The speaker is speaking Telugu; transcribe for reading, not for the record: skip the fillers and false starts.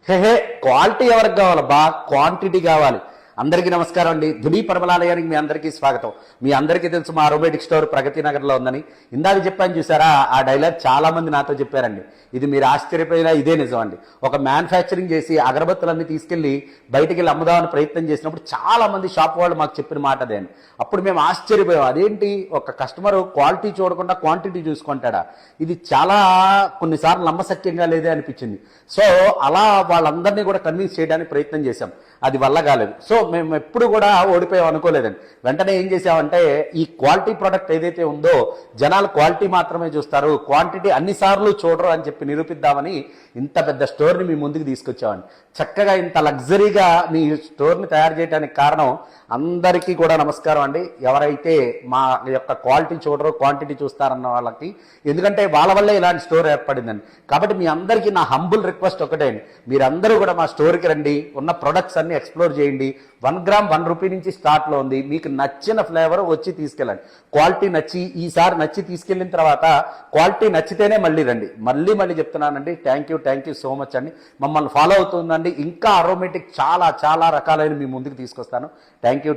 హే క్వాలిటీ ఎవరికి కావాలబ్బా, క్వాంటిటీ కావాలి. అందరికీ నమస్కారం అండి. ధుని పరమలాలయానికి మీ అందరికీ స్వాగతం. మీ అందరికీ తెలుసు మా అరోమేటిక్ స్టోర్ ప్రగతి నగర్లో ఉందని. ఇందాక చెప్పాను చూసారా, ఆ డైలాగ్ చాలా మంది నాతో చెప్పారండి. ఇది మీరు ఆశ్చర్యపోయినా ఇదే నిజం అండి. ఒక మ్యానుఫ్యాక్చరింగ్ చేసి అగరబత్తులన్నీ తీసుకెళ్లి బయటికి వెళ్ళి అమ్ముదామని ప్రయత్నం చేసినప్పుడు చాలా మంది షాప్ వాళ్ళు మాకు చెప్పిన మాట అదే అండి. అప్పుడు మేము ఆశ్చర్యపోయాం. అదేంటి, ఒక కస్టమర్ క్వాలిటీ చూడకుండా క్వాంటిటీ చూసుకుంటాడా? ఇది చాలా కొన్నిసార్లు నమ్మశక్యంగా లేదే అనిపించింది. సో అలా వాళ్ళందరినీ కూడా కన్విన్స్ చేయడానికి ప్రయత్నం చేశాం. అది వల్ల కాలేదు. సో మేము ఎప్పుడు కూడా ఓడిపోయాం అనుకోలేదండి. వెంటనే ఏం చేసామంటే, ఈ క్వాలిటీ ప్రోడక్ట్ ఏదైతే ఉందో జనాలు క్వాలిటీ మాత్రమే చూస్తారు, క్వాంటిటీ అన్నిసార్లు చూడరు అని చెప్పి నిరూపిద్దామని ఇంత పెద్ద స్టోర్ని మీ ముందుకు తీసుకొచ్చామండి. చక్కగా ఇంత లగ్జరీగా మీ స్టోర్ని తయారు చేయడానికి కారణం అందరికీ కూడా నమస్కారం అండి. ఎవరైతే మా యొక్క క్వాలిటీ చూడరో క్వాంటిటీ చూస్తారన్న వాళ్ళకి, ఎందుకంటే వాళ్ళ వల్లే ఇలాంటి స్టోర్ ఏర్పడిందండి. కాబట్టి మీ అందరికీ నా హంబుల్ రిక్వెస్ట్ ఒకటే అండి, మీరందరూ కూడా మా స్టోర్కి రండి, ఉన్న ప్రొడక్ట్స్ అన్ని ఎక్స్ప్లోర్ చేయండి. 1 గ్రామ్ 1 రూపీ నుంచి స్టార్ట్లో ఉంది. మీకు నచ్చిన ఫ్లేవర్ వచ్చి తీసుకెళ్ళండి. క్వాలిటీ నచ్చి ఈసారి నచ్చి తీసుకెళ్ళిన తర్వాత క్వాలిటీ నచ్చితేనే మళ్ళీ రండి. మళ్ళీ చెప్తున్నానండి. థ్యాంక్ యూ సో మచ్ అండి. మమ్మల్ని ఫాలో అవుతుందండి. ఇంకా అరోమేటిక్ చాలా రకాలైన మీ ముందుకు తీసుకొస్తాను. Thank you.